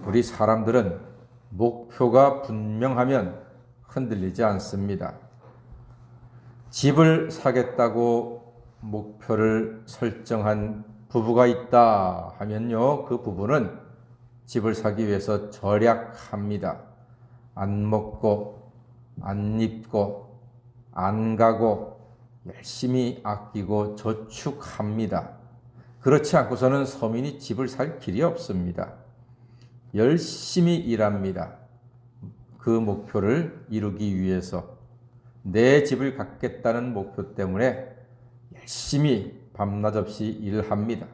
우리 사람들은 목표가 분명하면 흔들리지 않습니다. 집을 사겠다고 목표를 설정한 부부가 있다 하면요, 그 부부는 집을 사기 위해서 절약합니다. 안 먹고, 안 입고, 안 가고, 열심히 아끼고 저축합니다. 그렇지 않고서는 서민이 집을 살 길이 없습니다. 열심히 일합니다. 그 목표를 이루기 위해서 내 집을 갖겠다는 목표 때문에 열심히 밤낮 없이 일합니다.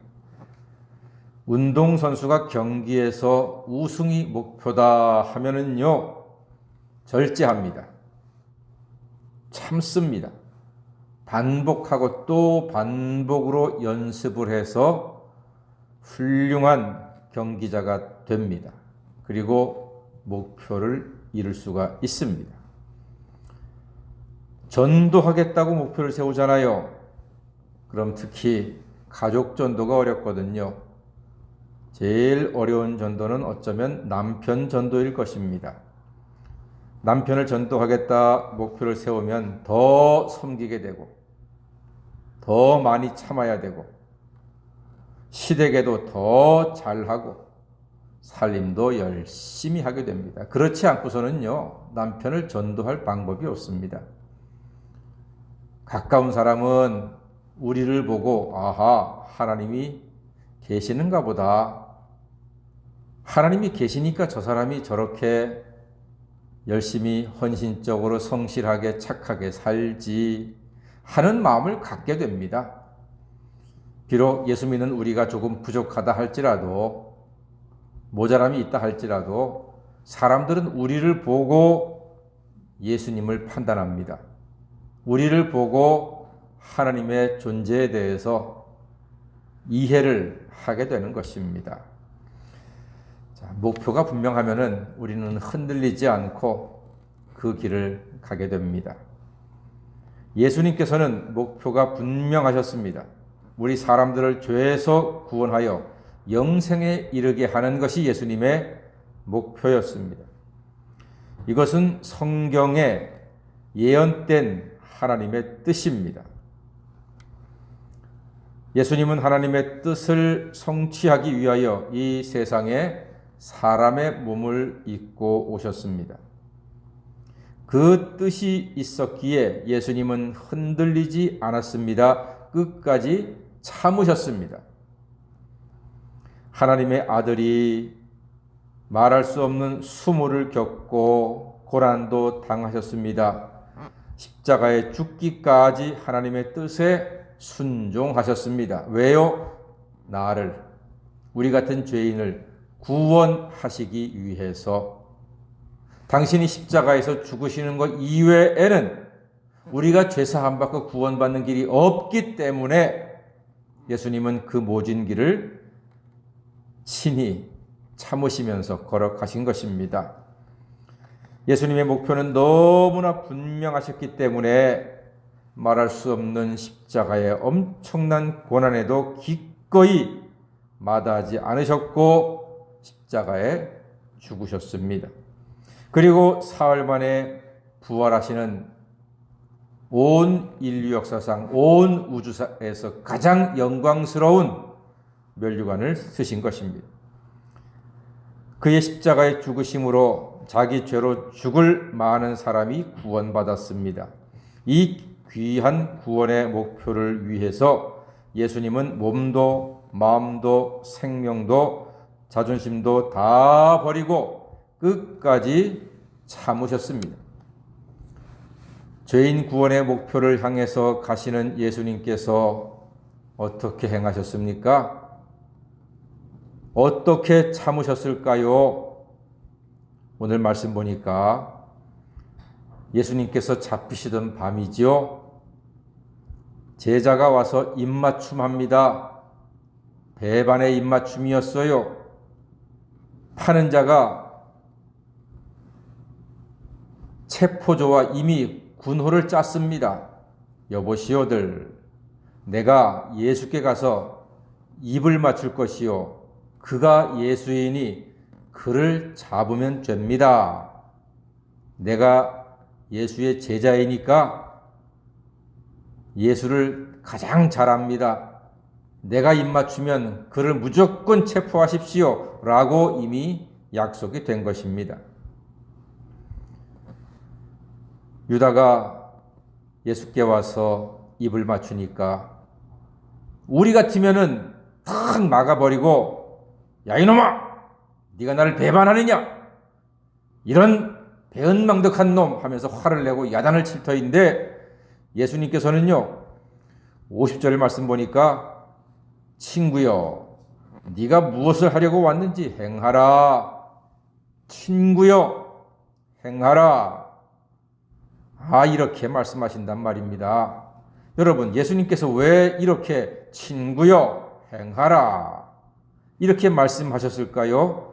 운동선수가 경기에서 우승이 목표다 하면은요, 절제합니다. 참습니다. 반복하고 또 반복으로 연습을 해서 훌륭한 경기자가 됩니다. 그리고 목표를 이룰 수가 있습니다. 전도하겠다고 목표를 세우잖아요. 그럼 특히 가족 전도가 어렵거든요. 제일 어려운 전도는 어쩌면 남편 전도일 것입니다. 남편을 전도하겠다 목표를 세우면 더 섬기게 되고, 더 많이 참아야 되고, 시댁에도 더 잘하고, 살림도 열심히 하게 됩니다. 그렇지 않고서는요, 남편을 전도할 방법이 없습니다. 가까운 사람은 우리를 보고, 아하, 하나님이 계시는가 보다. 하나님이 계시니까 저 사람이 저렇게 열심히 헌신적으로 성실하게 착하게 살지 하는 마음을 갖게 됩니다. 비록 예수 믿는 우리가 조금 부족하다 할지라도, 모자람이 있다 할지라도 사람들은 우리를 보고 예수님을 판단합니다. 우리를 보고 하나님의 존재에 대해서 이해를 하게 되는 것입니다. 자, 목표가 분명하면은 우리는 흔들리지 않고 그 길을 가게 됩니다. 예수님께서는 목표가 분명하셨습니다. 우리 사람들을 죄에서 구원하여 영생에 이르게 하는 것이 예수님의 목표였습니다. 이것은 성경에 예언된 하나님의 뜻입니다. 예수님은 하나님의 뜻을 성취하기 위하여 이 세상에 사람의 몸을 입고 오셨습니다. 그 뜻이 있었기에 예수님은 흔들리지 않았습니다. 끝까지 참으셨습니다. 하나님의 아들이 말할 수 없는 수모를 겪고 고난도 당하셨습니다. 십자가에 죽기까지 하나님의 뜻에 순종하셨습니다. 왜요? 나를, 우리 같은 죄인을 구원하시기 위해서. 당신이 십자가에서 죽으시는 것 이외에는 우리가 죄사함 받고 구원받는 길이 없기 때문에 예수님은 그 모진 길을 친히 참으시면서 걸어가신 것입니다. 예수님의 목표는 너무나 분명하셨기 때문에 말할 수 없는 십자가의 엄청난 고난에도 기꺼이 마다하지 않으셨고 십자가에 죽으셨습니다. 그리고 사흘 만에 부활하시는 온 인류 역사상, 온 우주사에서 가장 영광스러운 면류관을 쓰신 것입니다. 그의 십자가의 죽으심으로 자기 죄로 죽을 많은 사람이 구원받았습니다. 이 귀한 구원의 목표를 위해서 예수님은 몸도 마음도 생명도 자존심도 다 버리고 끝까지 참으셨습니다. 죄인 구원의 목표를 향해서 가시는 예수님께서 어떻게 행하셨습니까? 어떻게 참으셨을까요? 오늘 말씀 보니까 예수님께서 잡히시던 밤이지요. 제자가 와서 입맞춤합니다. 배반의 입맞춤이었어요. 파는 자가 체포조와 이미 군호를 짰습니다. 여보시오들, 내가 예수께 가서 입을 맞출 것이요, 그가 예수이니 그 그를 잡으면 됩니다. 내가 예수의 제자이니까 예수를 가장 잘 압니다. 내가 입맞추면 그를 무조건 체포하십시오. 라고 이미 약속이 된 것입니다. 유다가 예수께 와서 입을 맞추니까 우리 같으면은 탁 막아버리고 야 이놈아! 네가 나를 배반하느냐? 이런 배은망덕한 놈 하면서 화를 내고 야단을 칠 터인데 예수님께서는요 50절 말씀 보니까 친구여 네가 무엇을 하려고 왔는지 행하라. 친구여 행하라. 이렇게 말씀하신단 말입니다. 여러분 예수님께서 왜 이렇게 친구여 행하라 이렇게 말씀하셨을까요?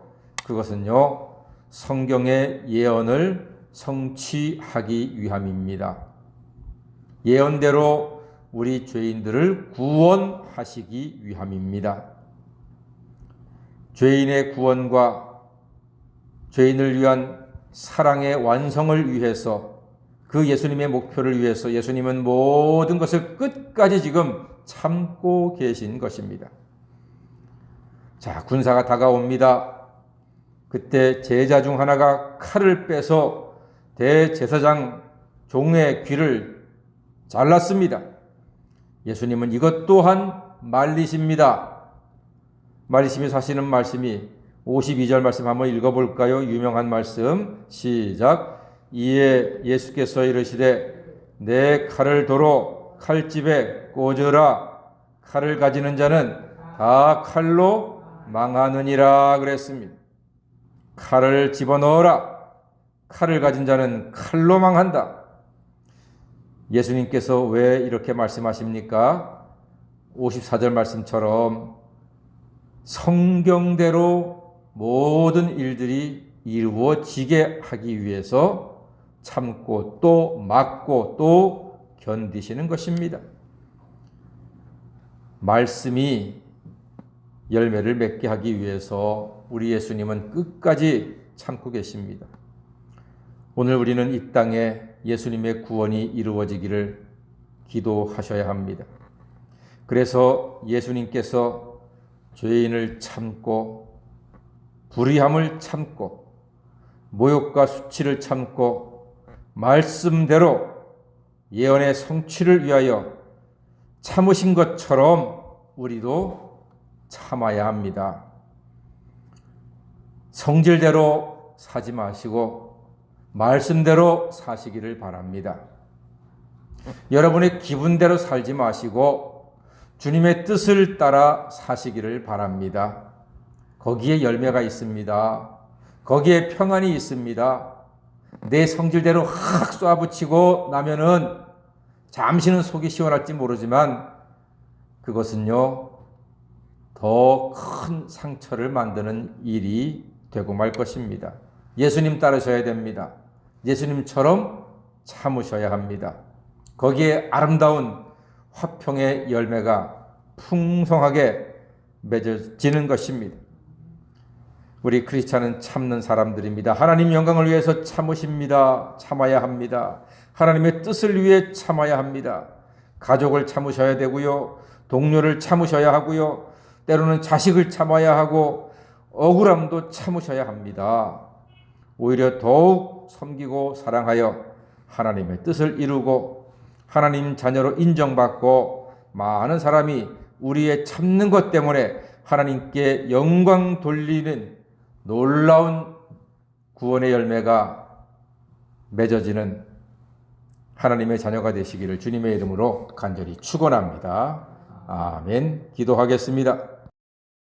그것은요 성경의 예언을 성취하기 위함입니다. 예언대로 우리 죄인들을 구원하시기 위함입니다. 죄인의 구원과 죄인을 위한 사랑의 완성을 위해서 그 예수님의 목표를 위해서 예수님은 모든 것을 끝까지 지금 참고 계신 것입니다. 자, 군사가 다가옵니다. 그때 제자 중 하나가 칼을 빼서 대제사장 종의 귀를 잘랐습니다. 예수님은 이것 또한 말리십니다. 말리시면서 하시는 말씀이 52절 말씀 한번 읽어볼까요? 유명한 말씀 시작. 이에 예수께서 이르시되 내 칼을 도로 칼집에 꽂으라. 칼을 가지는 자는 다 칼로 망하느니라 그랬습니다. 칼을 집어넣어라. 칼을 가진 자는 칼로 망한다. 예수님께서 왜 이렇게 말씀하십니까? 54절 말씀처럼 성경대로 모든 일들이 이루어지게 하기 위해서 참고 또 막고 또 견디시는 것입니다. 말씀이 열매를 맺게 하기 위해서 우리 예수님은 끝까지 참고 계십니다. 오늘 우리는 이 땅에 예수님의 구원이 이루어지기를 기도하셔야 합니다. 그래서 예수님께서 죄인을 참고 불의함을 참고 모욕과 수치를 참고 말씀대로 예언의 성취를 위하여 참으신 것처럼 우리도 참아야 합니다. 성질대로 사지 마시고 말씀대로 사시기를 바랍니다. 여러분의 기분대로 살지 마시고 주님의 뜻을 따라 사시기를 바랍니다. 거기에 열매가 있습니다. 거기에 평안이 있습니다. 내 성질대로 확 쏴붙이고 나면은 잠시는 속이 시원할지 모르지만 그것은요 더 큰 상처를 만드는 일이 되고 말 것입니다. 예수님 따르셔야 됩니다. 예수님처럼 참으셔야 합니다. 거기에 아름다운 화평의 열매가 풍성하게 맺어지는 것입니다. 우리 크리스찬은 참는 사람들입니다. 하나님 영광을 위해서 참으십니다. 참아야 합니다. 하나님의 뜻을 위해 참아야 합니다. 가족을 참으셔야 되고요. 동료를 참으셔야 하고요. 때로는 자식을 참아야 하고 억울함도 참으셔야 합니다. 오히려 더욱 섬기고 사랑하여 하나님의 뜻을 이루고 하나님 자녀로 인정받고 많은 사람이 우리의 참는 것 때문에 하나님께 영광 돌리는 놀라운 구원의 열매가 맺어지는 하나님의 자녀가 되시기를 주님의 이름으로 간절히 축원합니다. 아멘. 기도하겠습니다.